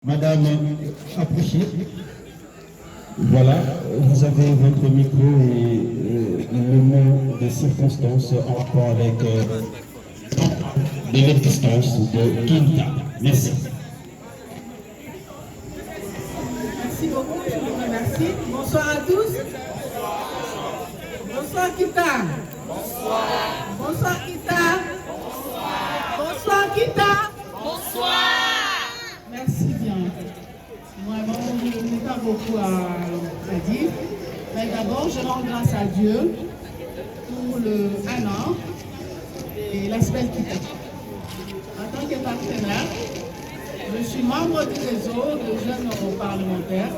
Madame, approchez. Voilà, vous avez votre micro et le mot de circonstance en rapport avec l'existence de Kinta. Merci. Merci beaucoup, je vous remercie. Bonsoir à tous. Bonsoir Kinta. Bonsoir. Bonsoir Kinta. Bonsoir. Bonsoir Kinta. Bonsoir. Merci bien. Vraiment, je n'ai pas beaucoup à dire. Mais d'abord, je rends grâce à Dieu pour le 1 an et l'aspect Kinta. En tant que partenaire, je suis membre du réseau de jeunes parlementaires.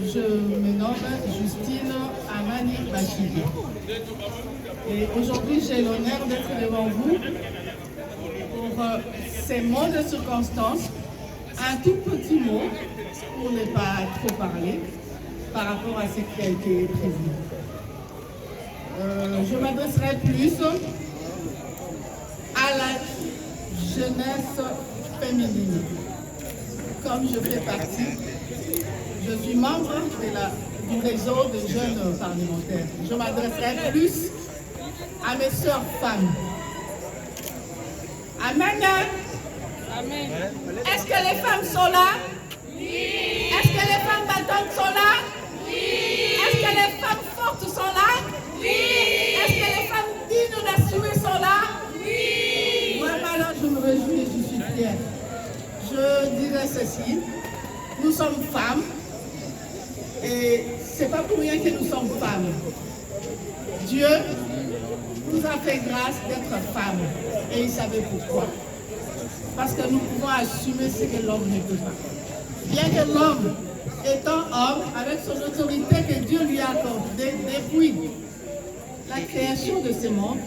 Je me nomme Justine Amani Bachidi. Et aujourd'hui, j'ai l'honneur d'être devant vous pour ces mots de circonstance. Un tout petit mot, pour ne pas trop parler, par rapport à ce qui a été prévu. Je m'adresserai plus à la jeunesse féminine. Comme je fais partie, je suis membre du réseau de jeunes parlementaires. Je m'adresserai plus à mes sœurs femmes. Amen. Amen. Est-ce que les femmes sont là? Oui. Est-ce que les femmes battantes sont là? Oui. Est-ce que les femmes fortes sont là? Oui. Est-ce que les femmes dignes d'assumer sont là? Oui. Vraiment, alors je me réjouis et je suis fière. Je dirais ceci, nous sommes femmes et c'est pas pour rien que nous sommes femmes. Dieu nous a fait grâce d'être femmes et il savait pourquoi. Parce que nous pouvons assumer ce que l'homme ne peut pas. Bien que l'homme, étant homme, avec son autorité que Dieu lui a accordée depuis la création de ce monde,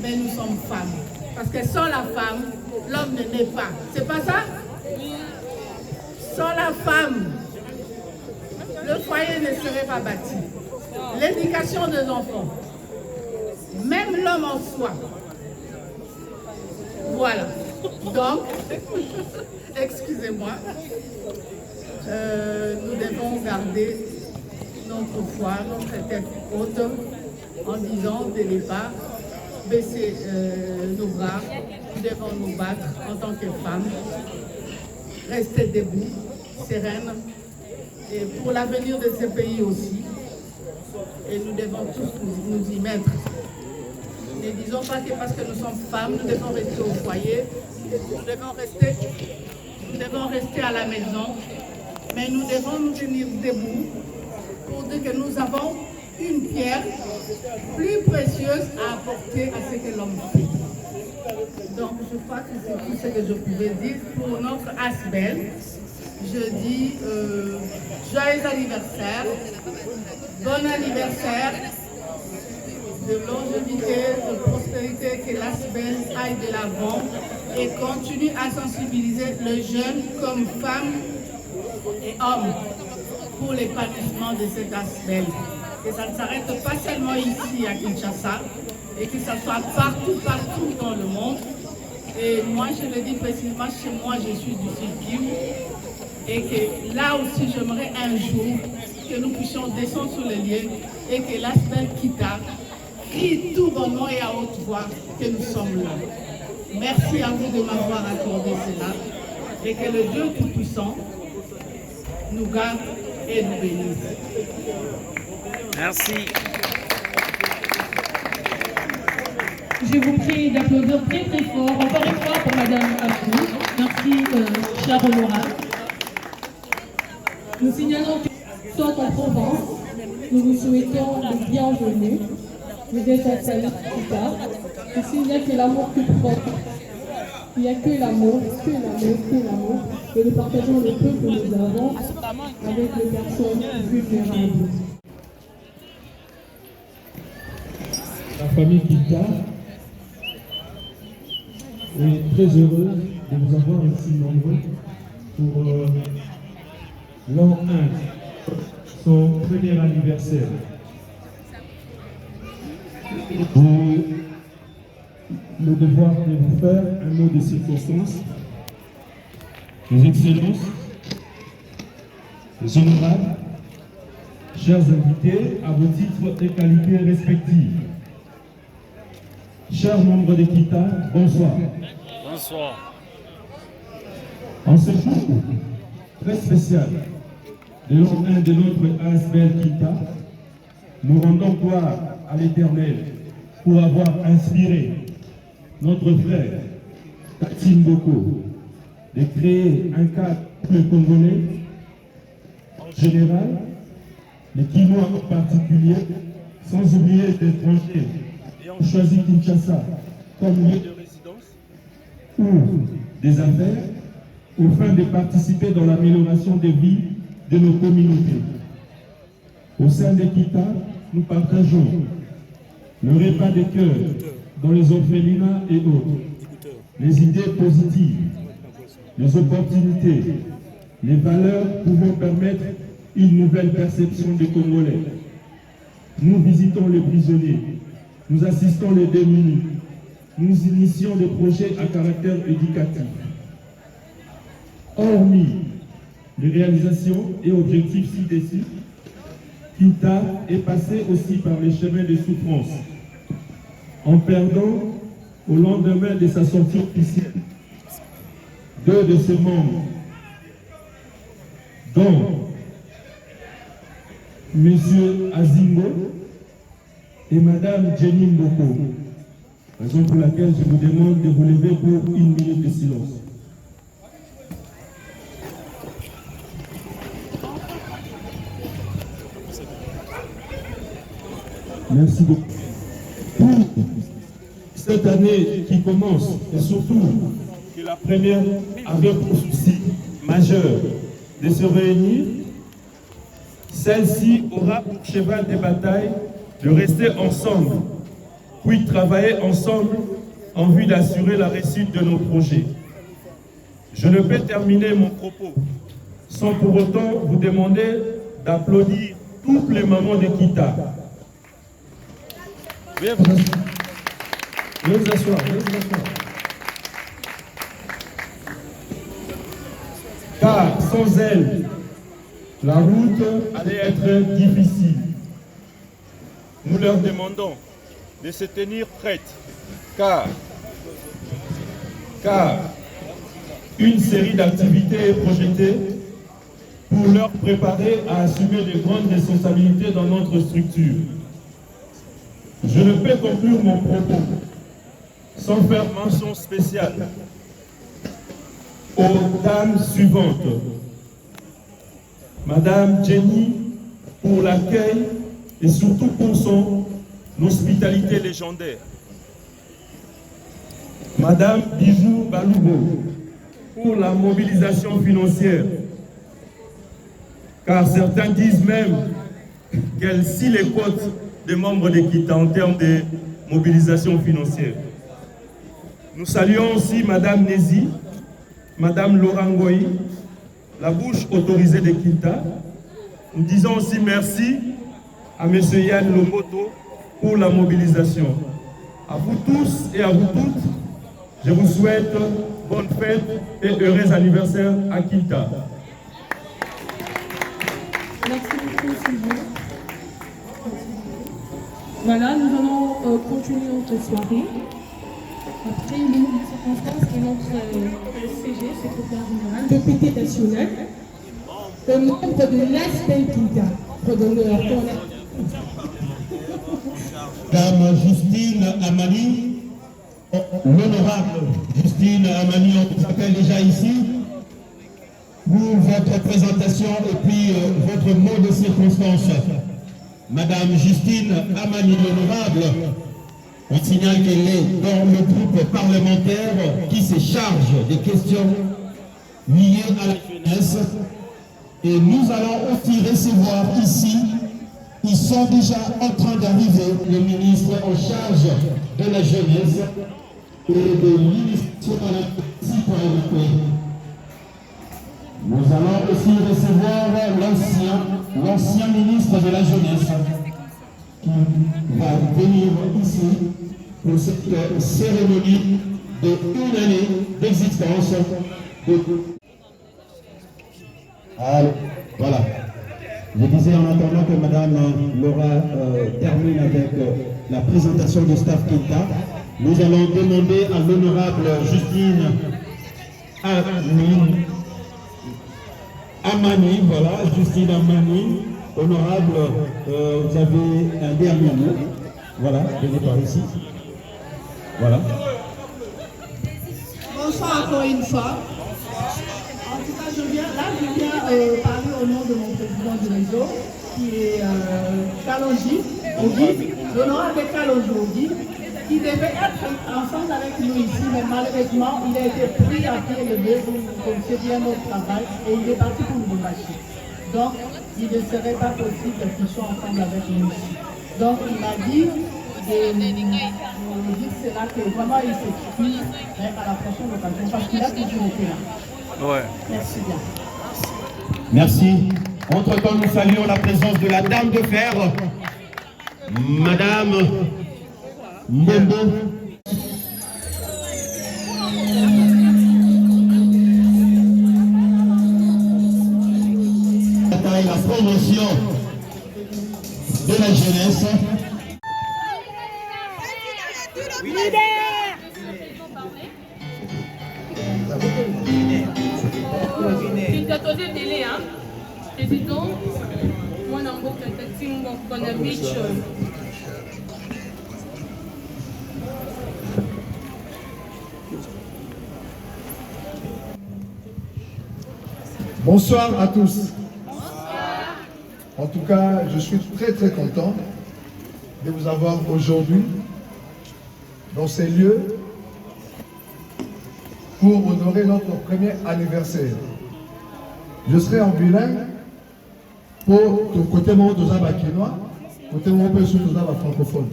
mais nous sommes femmes. Parce que sans la femme, l'homme ne naît pas. C'est pas ça? Sans la femme, le foyer ne serait pas bâti. L'éducation des enfants, même l'homme en soi. Voilà. Donc, excusez-moi, nous devons garder notre foi, notre tête haute, en disant dès le départ, baisser nos bras, nous devons nous battre en tant que femmes, rester debout, sereines, et pour l'avenir de ce pays aussi, et nous devons tous nous y mettre. Ne disons pas que parce que nous sommes femmes, nous devons rester au foyer, nous devons rester à la maison, mais nous devons nous tenir debout pour dire que nous avons une pierre plus précieuse à apporter à ce que l'homme fait. Donc je crois que c'est tout ce que je pouvais dire pour notre Asbel. Je dis joyeux anniversaire, bon anniversaire, de longévité, de prospérité, que l'Asbel aille de l'avant et continue à sensibiliser les jeunes comme femmes et hommes pour l'épanouissement de cet Asbel. Que ça ne s'arrête pas seulement ici à Kinshasa et que ça soit partout dans le monde. Et moi, je le dis précisément, chez moi, je suis du Sud-Kivu et que là aussi, j'aimerais un jour que nous puissions descendre sur les lieux et que l'Asbel Kita crie tout bonnement et à haute voix que nous sommes là. Merci à vous de m'avoir accordé cela et que le Dieu Tout-Puissant nous garde et nous bénisse. Merci. Je vous prie d'applaudir très très fort, encore une fois pour Madame Abdou. Merci, chère honorable. Nous signalons que tant en Provence, nous vous souhaitons le bienvenue. Vous êtes installés plus tard. Ici, il n'y a que l'amour plus propre. Il n'y a que l'amour, que l'amour, que l'amour. Et nous partageons le peu que nous avons avec les personnes vulnérables. La famille Kinta est très heureuse de vous avoir ici nombreux pour l'an 1, son premier anniversaire. Le devoir de vous faire un mot de circonstance les excellences, les honorables, chers invités à vos titres et qualités respectifs. Chers membres de Kita, bonsoir. Bonsoir. En ce jour très spécial, de l'an 1 de notre ASBL Kita, nous rendons gloire à l'Éternel pour avoir inspiré notre frère Katim Boko de créer un cadre plus congolais en général, les Kinois en particulier, sans oublier les étrangers ayant choisi Kinshasa comme lieu de résidence ou des affaires, afin de participer dans l'amélioration des vies de nos communautés. Au sein de Kita, nous partageons le repas de cœur dans les orphelinats et autres, les idées positives, les opportunités, les valeurs pouvant permettre une nouvelle perception des Congolais. Nous visitons les prisonniers, nous assistons les démunis, nous initions des projets à caractère éducatif. Hormis les réalisations et objectifs ci-dessus, Kita est passé aussi par les chemins de souffrance, en perdant au lendemain de sa sortie officielle 2 de ses membres, dont M. Azingo et Mme Jenny Mboko, raison pour laquelle je vous demande de vous lever pour 1 minute de silence. Merci beaucoup. Pour cette année qui commence, et surtout que la première avait pour souci majeur de se réunir, celle-ci aura pour cheval de bataille de rester ensemble, puis travailler ensemble en vue d'assurer la réussite de nos projets. Je ne peux terminer mon propos sans pour autant vous demander d'applaudir toutes les mamans de Kita. Veuillez vous asseoir. Car sans elles, la route allait être difficile. Nous leur demandons de se tenir prêtes, car une série d'activités est projetée pour leur préparer à assumer de grandes responsabilités dans notre structure. Je ne peux conclure mon propos sans faire mention spéciale aux dames suivantes. Madame Jenny pour l'accueil et surtout pour son hospitalité légendaire. Madame Bijou Baloubo pour la mobilisation financière. Car certains disent même qu'elle scie les côtes des membres de Kita en termes de mobilisation financière. Nous saluons aussi Madame Nézi, Madame Laurent Goy, la bouche autorisée de Kita. Nous disons aussi merci à M. Yann Lomoto pour la mobilisation. À vous tous et à vous toutes, je vous souhaite bonne fête et heureux anniversaire à Kita. Merci beaucoup, Sylvain. Voilà, nous allons continuer notre soirée. Après une minute de circonstance de notre CG, secrétaire général, député national, le membre de l'ASBL Kita, redonneur pour Dame Justine Amani, l'honorable Justine Amani, on vous appelle déjà ici pour votre présentation et puis votre mot de circonstance. Madame Justine Amani, l'honorable, on signale qu'elle est dans le groupe parlementaire qui se charge des questions liées à la jeunesse. Et nous allons aussi recevoir ici, ils sont déjà en train d'arriver, le ministre en charge de la jeunesse et de l'initiative à la citoyenneté. Nous allons aussi recevoir l'ancien ministre de la jeunesse qui va venir ici pour cette cérémonie de 1 année d'existence. Allez, voilà. Je disais en attendant que Madame Laura termine avec la présentation du staff Kinta, nous allons demander à l'honorable Justine Amani, voilà, Justine Amani, honorable, vous avez un dernier mot. Voilà, venez par ici. Voilà. Bonsoir encore une fois. En tout cas, je viens parler au nom de mon président du réseau, qui est Kalonji Ogi, l'honorable Kalonji Ogi, qui devait être ensemble avec nous ici, mais malheureusement, il a été pris à pied levé, vous connaissez bien notre travail, et il est parti pour Lubumbashi. Donc, il ne serait pas possible qu'ils soient ensemble avec nous ici. Donc, il m'a dit de dire cela, que vraiment il s'excuse, mais à la prochaine occasion, parce qu'il a toujours été là. Ouais. Merci bien. Merci. Entre-temps, nous saluons la présence de la Dame de Fer, Madame Mbembo. La promotion de la jeunesse. Kintatose télé, hein. Président, moi Nambo Katatingo, Konabich. Bonsoir à tous. En tout cas, je suis très content de vous avoir aujourd'hui dans ces lieux pour honorer notre premier anniversaire. Je serai en bilingue pour le côté mon dosaba quinois, côté mon peu sous dosaba francophone.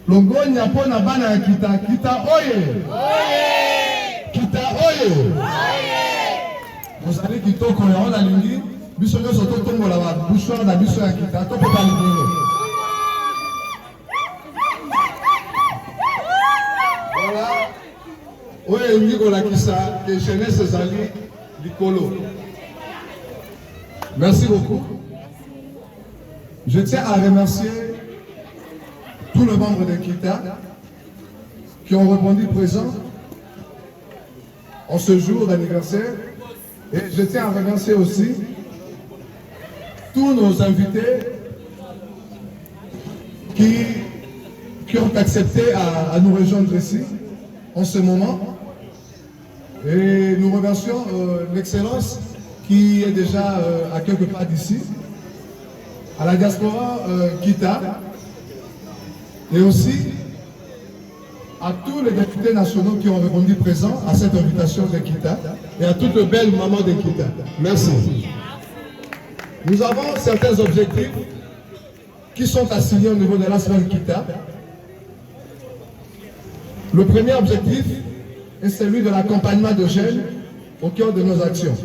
Longo nyapo na bana kita kita oye. Kita oye. Vous allez quitter on a lingi. Biso nyo soto tongo la bouchoir na biso ya kita to pe bali bolo. Voilà. Oye ndiko la kisa que jeunesse ezali likolo. Merci beaucoup. Je tiens à remercier tous les membres de Kita qui ont répondu présent en ce jour d'anniversaire. Et je tiens à remercier aussi tous nos invités qui ont accepté à nous rejoindre ici en ce moment. Et nous remercions l'excellence qui est déjà à quelque part d'ici, à la diaspora Kita, et aussi à tous les députés nationaux qui ont répondu présents à cette invitation de Kita et à toutes les belles mamans de Kita. Merci. Nous avons certains objectifs qui sont assignés au niveau de la semaine Kita. Le premier objectif est celui de l'accompagnement de jeunes au cœur de nos actions.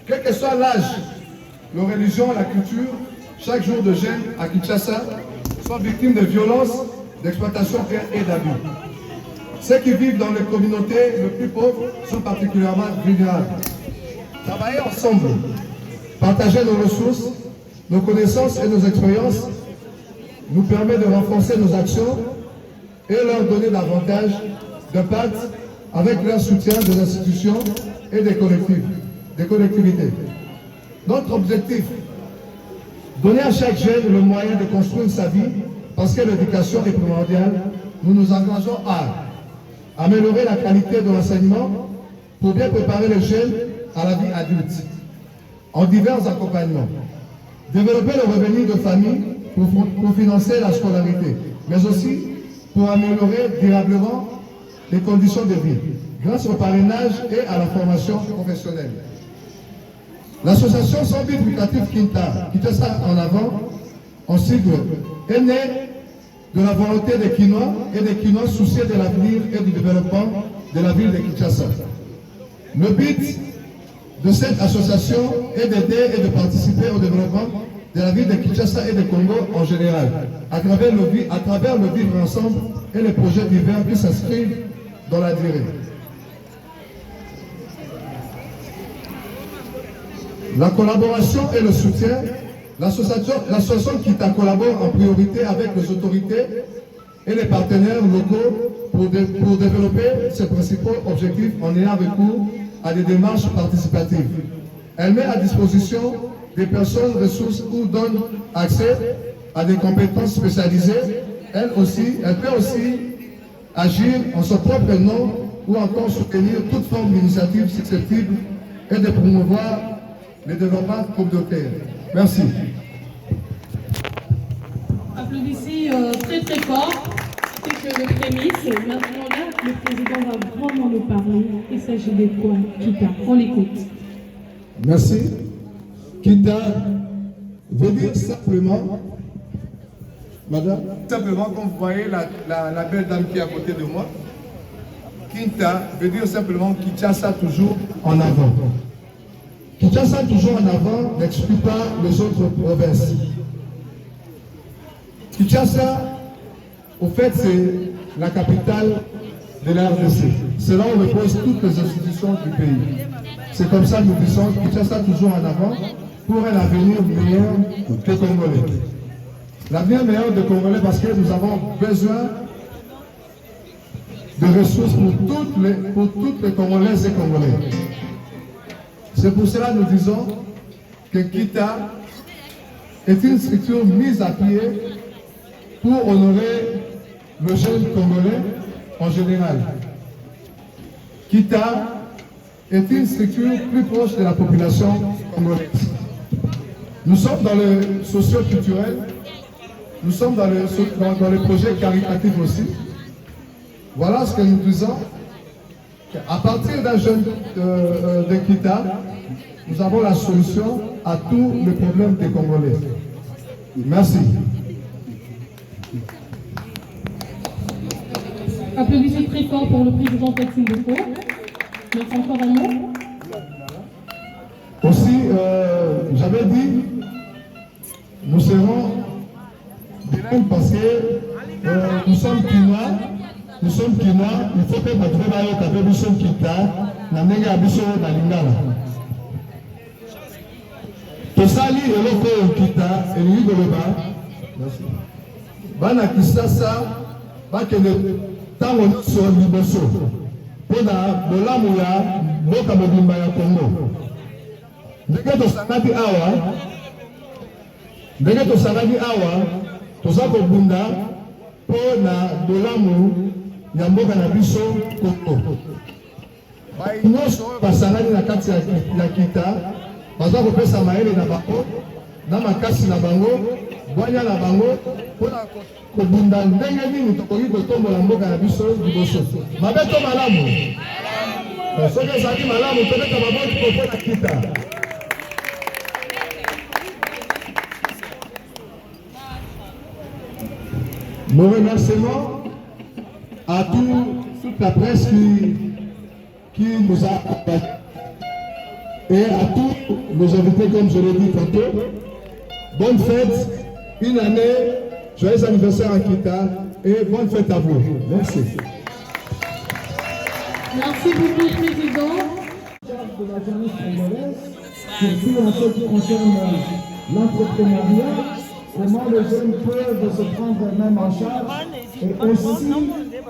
Quel que soit l'âge, la religion, la culture, chaque jour de jeunes à Kinshasa sont victimes de violences, d'exploitation et d'abus. Ceux qui vivent dans les communautés les plus pauvres sont particulièrement vulnérables. Travailler ensemble, partager nos ressources, nos connaissances et nos expériences nous permet de renforcer nos actions et leur donner davantage d'impact avec leur soutien des institutions et des collectivités. Notre objectif, donner à chaque jeune le moyen de construire sa vie parce que l'éducation est primordiale. Nous nous engageons à améliorer la qualité de l'enseignement pour bien préparer les jeunes à la vie adulte en divers accompagnements. Développer le revenu de famille pour financer la scolarité, mais aussi pour améliorer durablement les conditions de vie grâce au parrainage et à la formation professionnelle. L'association sans but lucratif Kinta, qui fait ça en avant, en sigle, est née de la volonté des Kinois et des Kinois souciés de l'avenir et du développement de la ville de Kinshasa. Le but de cette association est d'aider et de participer au développement de la ville de Kinshasa et de Congo en général, à travers le vivre ensemble et les projets divers qui s'inscrivent dans la durée. la collaboration et le soutien, l'association Kita collabore en priorité avec les autorités et les partenaires locaux pour développer ses principaux objectifs en ayant recours à des démarches participatives. Elle met à disposition des personnes ressources ou donne accès à des compétences spécialisées. Elle peut aussi agir en son propre nom ou encore soutenir toute forme d'initiative susceptible et de promouvoir le développement communautaire. Merci. Applaudissez très très fort. C'est que le prémisse. Maintenant là, le président va vraiment nous parler. Il s'agit de quoi, Kita? On l'écoute. Merci. Kita veut dire simplement, madame, simplement comme vous voyez la belle dame qui est à côté de moi, Kita veut dire simplement Kinshasa toujours en avant. Kinshasa toujours en avant n'exclut pas les autres provinces. Kinshasa, au fait, c'est la capitale de la RDC. C'est là où reposent toutes les institutions du pays. C'est comme ça que nous disons Kinshasa toujours en avant pour un avenir meilleur des Congolais. L'avenir meilleur des Congolais parce que nous avons besoin de ressources pour toutes les Congolaises et Congolais. C'est pour cela que nous disons que Kita est une structure mise à pied pour honorer le jeune Congolais en général. Kita est une structure plus proche de la population congolaise. Nous sommes dans le socio-culturel, nous sommes dans les projets caritatifs aussi. Voilà ce que nous disons. À partir d'un jeune de Kita, nous avons la solution à tous les problèmes des Congolais. Merci. Applaudissez très fort pour le président Taxi Boko. Merci encore un mot. Aussi, j'avais dit, nous serons bilingues parce que nous sommes Kinois. Nous sommes Kinois, il faut que nous sommes Kita, na Lingala. Tosali eloko Kita, elingi koloba. Bana Kisasa, bakende tango nyonso liboso. Mpona bolamu ya mboka mobimba ya Congo. Ndenge tosangani awa, toza kobunda mpona bolamu ya mboka na biso Congo. Nyonso basangani na kati ya Kita, baza kopesa mayele na bango, na makasi na bango, bwanya na bango, mpona kobunda ndenge nini tokoki kotombola mboka na biso liboso. Mabe to malamu? Soki ezali malamu, tobeta maboko mpona Kita. Nos remerciements à toute la presse qui nous a accompagnés et à tous nos invités, comme je l'ai dit tantôt. Bonne fête, une année, joyeux anniversaire à Kita et bonne fête à vous. Merci. Merci beaucoup, Président. De la jeunesse congolaise, surtout en ce qui concerne l'entrepreneuriat, comment les jeunes peuvent se prendre même en charge et aussi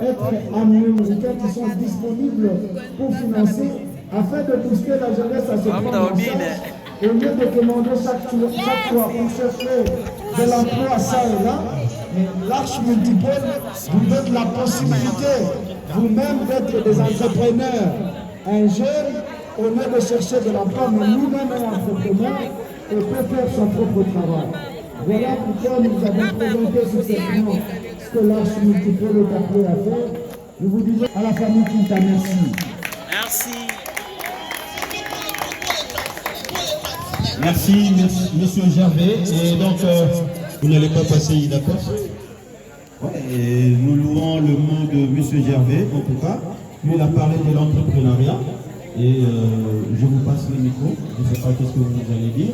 être américains qui sont disponibles pour financer afin de booster la jeunesse à se prendre en charge. Au lieu de demander chaque fois pour chercher de l'emploi ça et là, l'Arche Multipôle vous donne la possibilité vous-même d'être des entrepreneurs. Un jeune, au lieu de chercher de l'emploi, mais nous-mêmes un entrepreneur et peut faire son propre travail. Voilà pourquoi nous avons présenté successivement ce que l'Arche Multipôle est appelé à faire. Nous vous disons à la famille Kinta, merci. Merci. Merci, monsieur Gervais. Et donc, vous n'allez pas passer, d'accord? Et nous louons le mot de monsieur Gervais, en tout cas. Lui, il a parlé de l'entrepreneuriat. Et je vous passe le micro. Je ne sais pas ce que vous allez dire,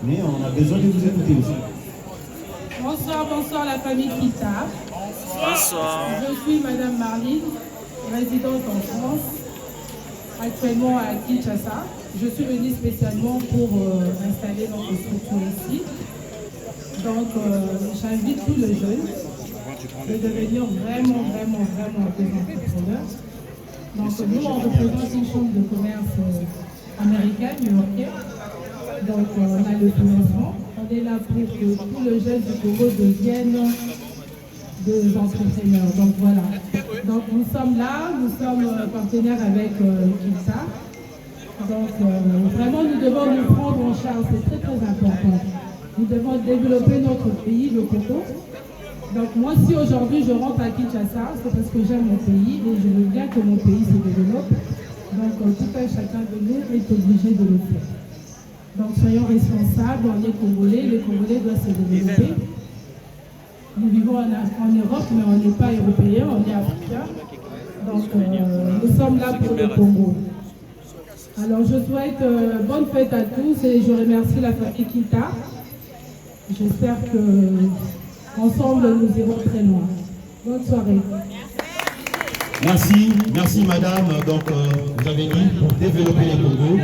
mais on a besoin de vous écouter aussi. Bonsoir, bonsoir la famille Kita. Bonsoir. Je suis Madame Marline, résidente en France, actuellement à Kinshasa. Je suis venue spécialement pour installer notre structure ici. Donc, j'invite tous les jeunes de devenir vraiment des entrepreneurs. Donc, nous, on représente une chambre de commerce américaine, new-yorkaise. Donc, on a le financement. On est là pour que tous les jeunes du Congo deviennent des entrepreneurs. Donc, voilà. Donc, nous sommes là, nous sommes partenaires avec KINTA. Donc, vraiment, nous devons nous prendre en charge, c'est très important. Nous devons développer notre pays, le Congo. Donc, moi, si aujourd'hui je rentre à Kinshasa, c'est parce que j'aime mon pays et je veux bien que mon pays se développe. Donc, tout un chacun de nous est obligé de le faire. Donc, soyons responsables, on est Congolais, les Congolais doivent se développer. Nous vivons en Europe, mais on n'est pas européens, on est africains. Donc, nous sommes là pour le Congo. Alors, je souhaite bonne fête à tous et je remercie la famille KINTA. J'espère que ensemble nous irons très loin. Bonne soirée. Merci madame. Donc, vous avez dit, pour développer les Congo,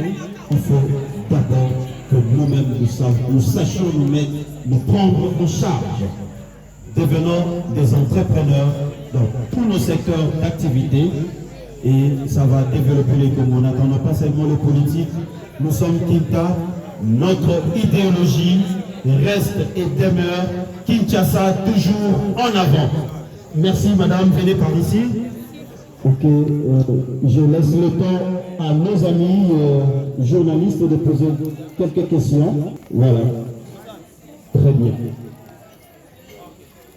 il faut d'abord que nous-mêmes nous sachions nous prendre en charge. Devenons des entrepreneurs dans tous nos secteurs d'activité et ça va développer les Congo. On n'attend pas seulement les politiques. Nous sommes KINTA, notre idéologie reste et demeure Kinshasa toujours en avant. Merci madame, venez par ici. Ok, je laisse le temps à nos amis journalistes de poser quelques questions. Voilà, très bien.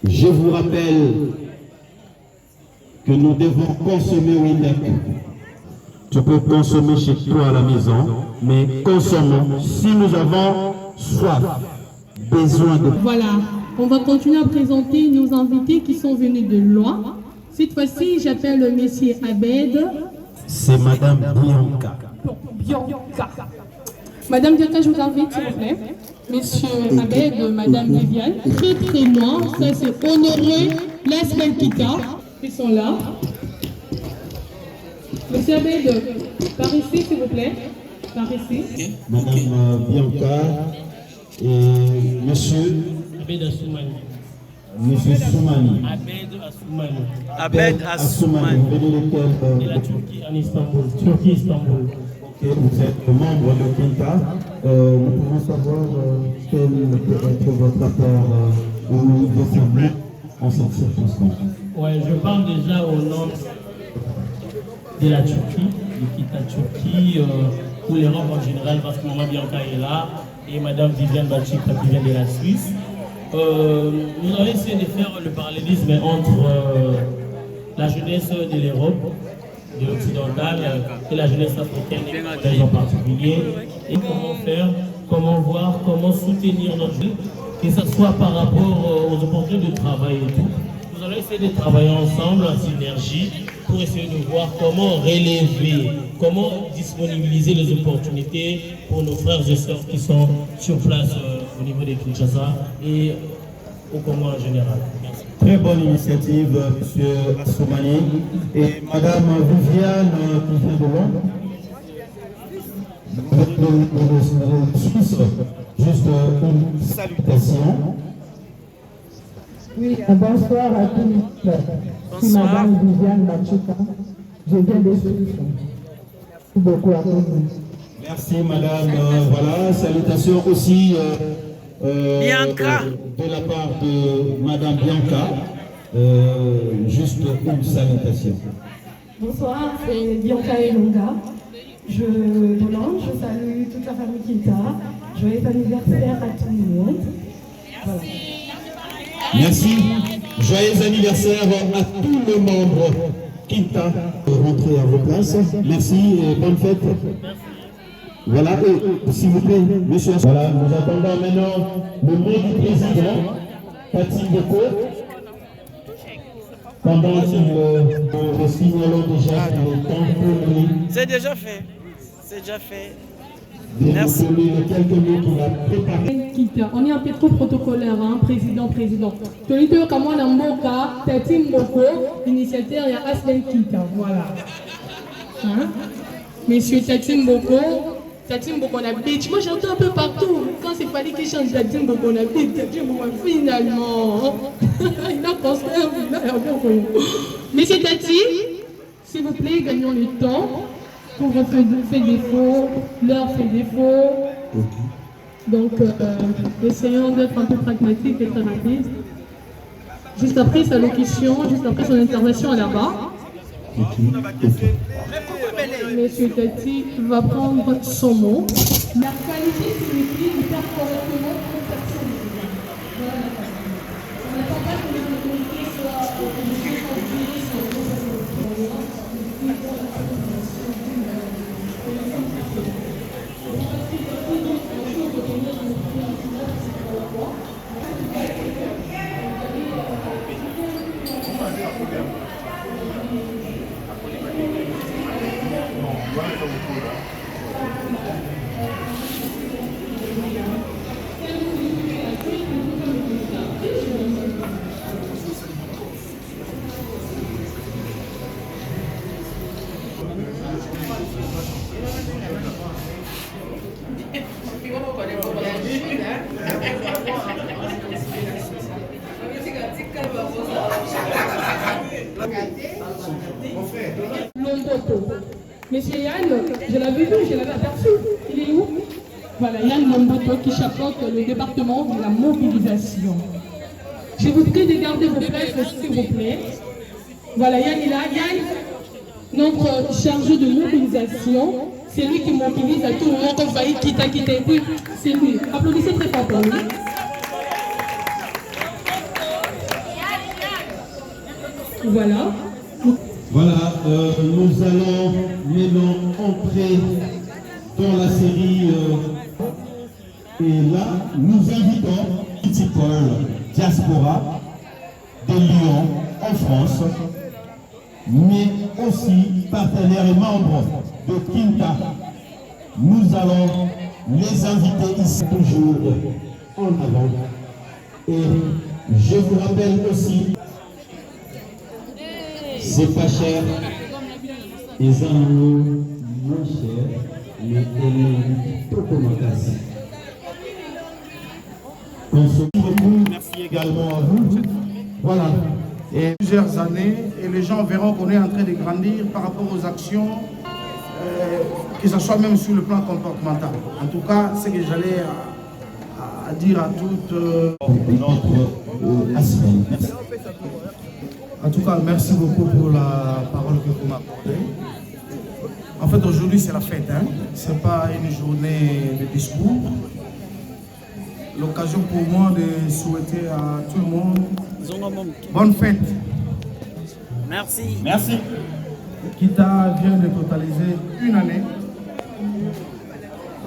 Je vous rappelle que nous devons consommer Windex. Tu peux consommer chez toi à la maison, mais consommons si nous avons soif, besoin de... Voilà, on va continuer à présenter nos invités qui sont venus de loin. Cette fois-ci, j'appelle le monsieur Abed. C'est madame Bianca. Bianca. Madame Bianca, je vous invite, s'il vous plaît. Monsieur Abed, madame Viviane. Très loin, ça c'est Honoré, Lasbel Kita. Ils sont là. Monsieur Abed, par ici, s'il vous plaît. Par ici. Madame Bianca et monsieur Abed Assoumani. Monsieur Soumani. Abed Assoumani. De la Turquie, en Istanbul. Turquie, Istanbul. Ok, vous êtes membre de KINTA. Nous pouvons savoir quel peut être votre rapport ou votre but en cette circonstance. Ouais, je parle déjà au nom de la Turquie, de KINTA Turquie, ou l'Europe en général, parce que Maman Bianca est là, et Madame Viviane Bachika qui vient de la Suisse. Nous avons essayé de faire le parallélisme entre la jeunesse de l'Europe, de l'occidental, et la jeunesse africaine, et congolaise en particulier. Et comment faire, comment voir, comment soutenir notre vie, que ce soit par rapport aux opportunités de travail et tout. Nous allons essayer de travailler ensemble en synergie pour essayer de voir comment relever, comment disponibiliser les opportunités pour nos frères et sœurs qui sont sur place au niveau de Kinshasa et au Congo en général. Merci. Très bonne initiative, monsieur Assoumani. Et madame Viviane, qui vient de Londres. Suisse, juste une salutation. Oui, bonsoir à tous. Je suis madame Viviane Bachika. Je viens de Suisse. Merci beaucoup à tous. Merci madame. Voilà, salutations aussi Bianca. de la part de madame Bianca. Juste une salutation. Bonsoir, c'est Bianca Elonga. Je salue toute la famille KINTA. Joyeux anniversaire à tout le monde. Voilà. Merci. Joyeux anniversaire à tous les membres KINTA. Rentrez à vos places. Merci et bonne fête. Voilà, et s'il vous plaît, monsieur. Voilà, nous attendons maintenant le mot du président, Patrick Boko. Pendant que nous signalons déjà le temps pour lui. C'est déjà fait. C'est déjà fait. Merci. Quelques mots qu'il a préparé. On est un peu trop protocolaire, hein, président. Tolito Kamwana Mboka, Tati Mboko, initiateur, il y a Aslen KINTA, voilà. Hein? Monsieur Tati Mboko, Tatim Bokona Beach. Moi j'entends un peu partout. Quand c'est fallait qu'il chante Tatim Bokona Beach, Tatim Bokona, finalement, il a pensé Monsieur Tati, s'il vous plaît, gagnons le temps. Pour votre fait défaut, l'heure fait défaut. Donc, essayons d'être un peu pragmatique et très rapide. Juste après sa locution, juste après son intervention là-bas, Monsieur Tati va prendre son mot. La qualité signifie de faire correctement pour personne. Voilà la qualité. On n'attend pas que les autorités soient obligées Lomboto. Monsieur Yann, je l'avais vu, je l'avais aperçu. Il est où? Voilà, Yann Lomboto qui chapeaute le département de la mobilisation. Je vous prie de garder vos places, s'il vous plaît. Voilà, Yann est là. Yann, notre chargé de mobilisation, c'est lui qui mobilise à tout moment quand vous voyez quitter. C'est lui. Applaudissez très fort pour lui. Voilà. Voilà, nous allons maintenant entrer dans la série et là, nous invitons Multiple Diaspora de Lyon en France, mais aussi partenaires et membres de Quinta. Nous allons les inviter ici toujours en avant. Et je vous rappelle aussi, c'est pas cher, les animaux moins chers, mais elle est beaucoup moins casse. Merci également à vous. Voilà. Et plusieurs années, et les gens verront qu'on est en train de grandir par rapport aux actions, que ce soit même sur le plan comportemental. En tout cas, c'est que j'allais à dire à toutes. En tout cas, merci beaucoup pour la parole que vous m'accordez. En fait, aujourd'hui, c'est la fête. Hein? Ce n'est pas une journée de discours. L'occasion pour moi de souhaiter à tout le monde bonne fête. Merci. Merci. Quinta vient de totaliser une année.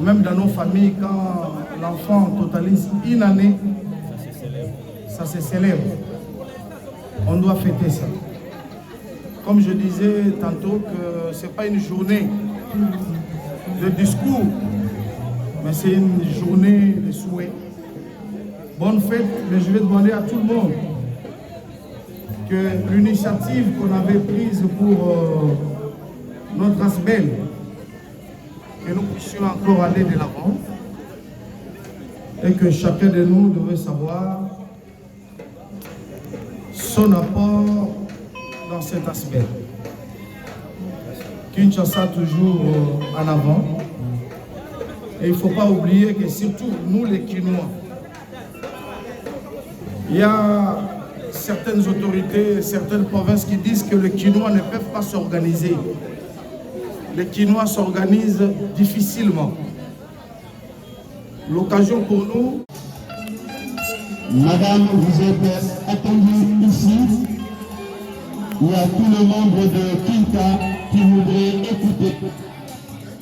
Même dans nos familles, quand l'enfant totalise une année, ça se célèbre. On doit fêter ça. Comme je disais tantôt que ce n'est pas une journée de discours, mais c'est une journée de souhait. Bonne fête, mais je vais demander à tout le monde que l'initiative qu'on avait prise pour notre Asbel, que nous puissions encore aller de l'avant et que chacun de nous devrait savoir son apport dans cet aspect. Kinshasa toujours en avant. Et il ne faut pas oublier que surtout nous les Kinois, il y a certaines autorités, certaines provinces qui disent que les Kinois ne peuvent pas s'organiser. Les Kinois s'organisent difficilement. L'occasion pour nous. Madame, vous êtes attendue ici. Il y a tous les membres de Quinta qui voudraient écouter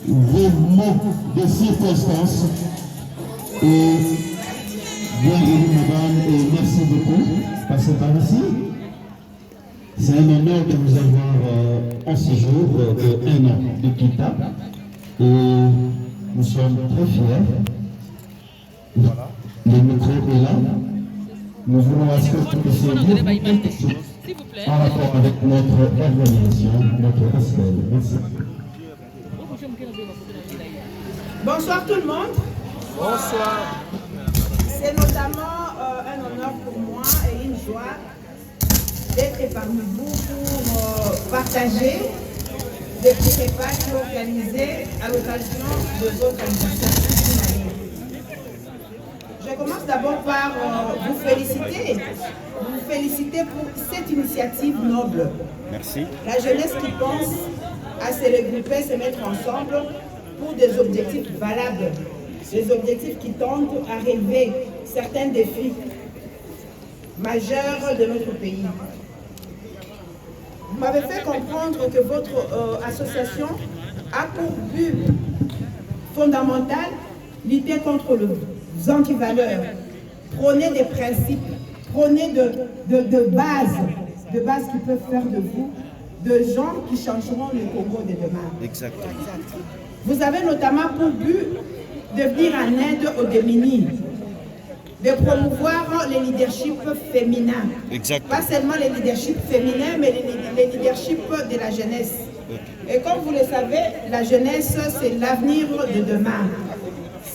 vos mots de circonstance. Et bienvenue, madame, et merci beaucoup. Passez par ici. C'est un honneur de vous avoir en séjour de 1 an de Quinta. Et nous sommes très fiers. Voilà. Le micro est là. Nous voulons à ce que vous puissiez dire quelque chose en rapport avec notre organisation, notre aspect. Merci. Bonsoir tout le monde. Bonsoir. C'est notamment un honneur pour moi et une joie d'être parmi vous pour partager des petits repas qui sont organisés à l'occasion de votre anniversaire. Je commence d'abord par vous féliciter pour cette initiative noble. Merci. La jeunesse qui pense à se regrouper, se mettre ensemble pour des objectifs valables, des objectifs qui tentent à relever certains défis majeurs de notre pays. Vous m'avez fait comprendre que votre association a pour but fondamental lutter contre les antivaleurs, prôner des principes, prôner de bases qui peuvent faire de vous de gens qui changeront le Congo de demain. Exactement. Vous avez notamment pour but de venir en aide aux démunis, de promouvoir les leaderships féminins. Exactement. Pas seulement les leaderships féminins, mais les leaderships de la jeunesse. Et comme vous le savez, la jeunesse, c'est l'avenir de demain.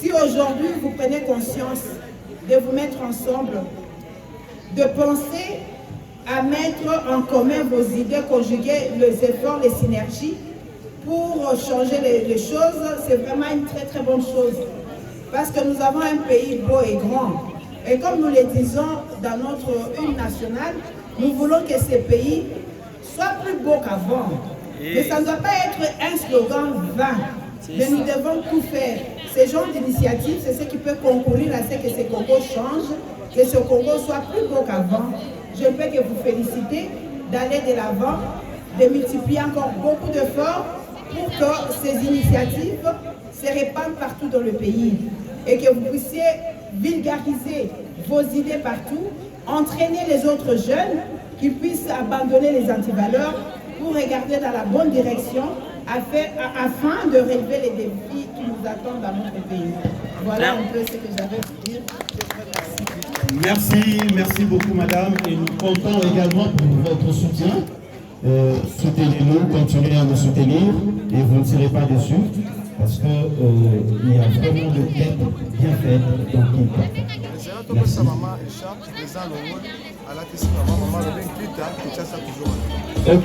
Si aujourd'hui vous prenez conscience de vous mettre ensemble, de penser à mettre en commun vos idées, conjuguer les efforts, les synergies pour changer les choses, c'est vraiment une très très bonne chose. Parce que nous avons un pays beau et grand. Et comme nous le disons dans notre hymne nationale, nous voulons que ce pays soit plus beau qu'avant. Mais ça ne doit pas être un slogan vain. Mais nous devons tout faire. Ce genre d'initiative, c'est ce qui peut concourir à ce que ce Congo change, que ce Congo soit plus beau qu'avant. Je ne peux que vous féliciter d'aller de l'avant, de multiplier encore beaucoup d'efforts pour que ces initiatives se répandent partout dans le pays et que vous puissiez vulgariser vos idées partout, entraîner les autres jeunes qui puissent abandonner les antivaleurs pour regarder dans la bonne direction afin de relever les défis qui nous attendent dans notre pays. Voilà un peu ce que j'avais à vous dire. Merci beaucoup madame et nous comptons également pour votre soutien. Soutenez-nous, continuez à nous soutenir et vous ne serez pas déçus parce qu'il y a vraiment de tête bien faite dans Kinta. Merci. Ok,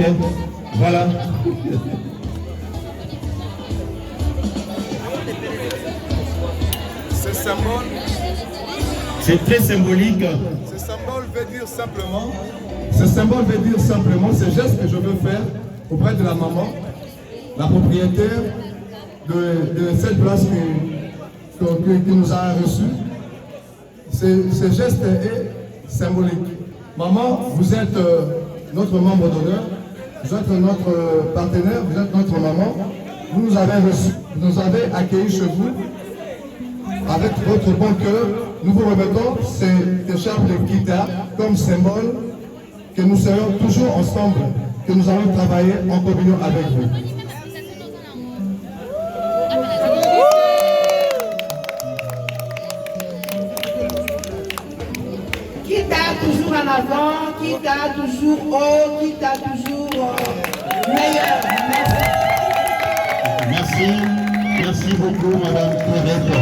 voilà. Ce symbole, c'est très symbolique. Ce symbole veut dire simplement, ce geste que je veux faire auprès de la maman, la propriétaire de cette place qui nous a reçus. Ce geste est symbolique. Maman, vous êtes notre membre d'honneur, vous êtes notre partenaire, vous êtes notre maman. Vous nous avez reçus, vous nous avez accueillis chez vous. Avec votre bon cœur, nous vous remettons cette écharpe de Kita comme symbole que nous serons toujours ensemble, que nous allons travailler en communion avec vous. Kita toujours en avant, Kita toujours haut, Kita toujours meilleur. Merci beaucoup madame Corrette.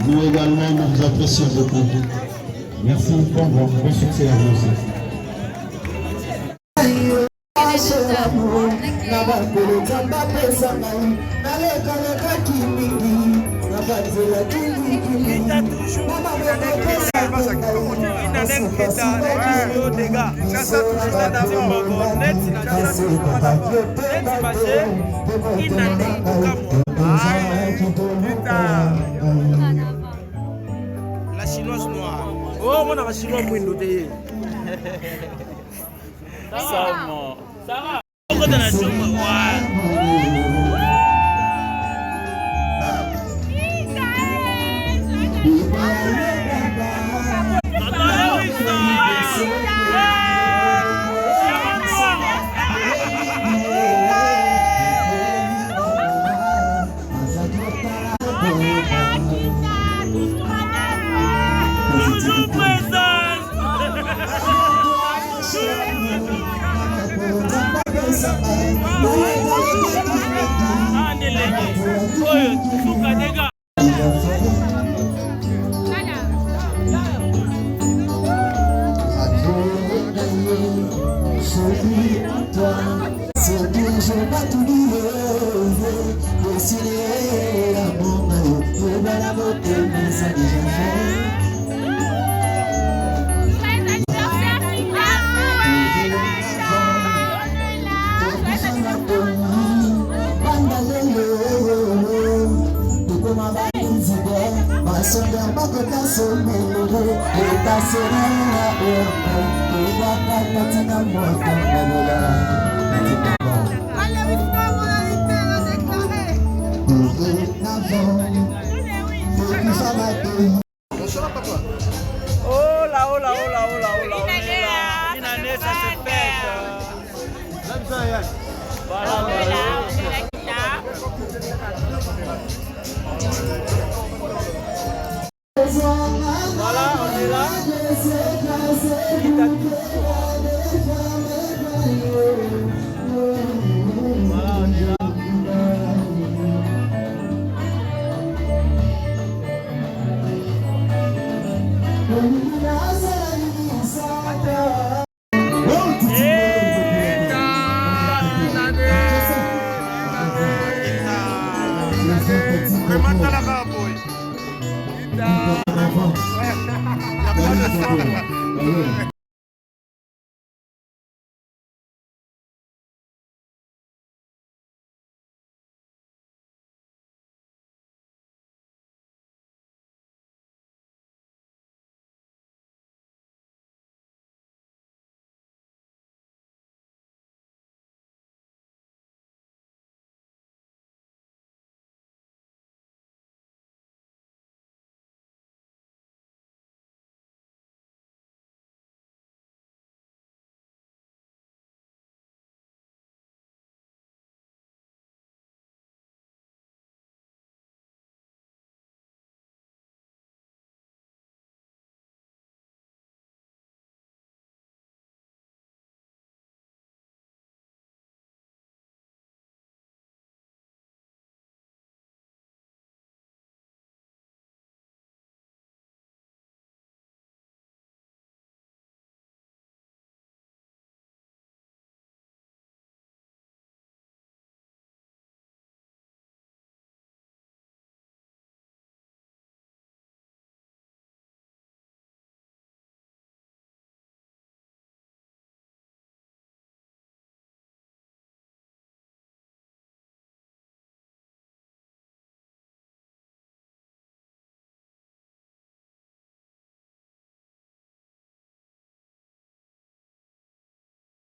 Nous également, nous vous apprécions beaucoup. Merci, bon succès à vous aussi. La chinoise noire. Oh, mon a chinois mouindou de. Ça va. Pourquoi dans la chambre? Toujours présent. Oh là, oh là, oh là, oh là, oh là. Une année, ça se fête. Voilà, on est là, voilà, on est là. Voilà, on est là. Boy.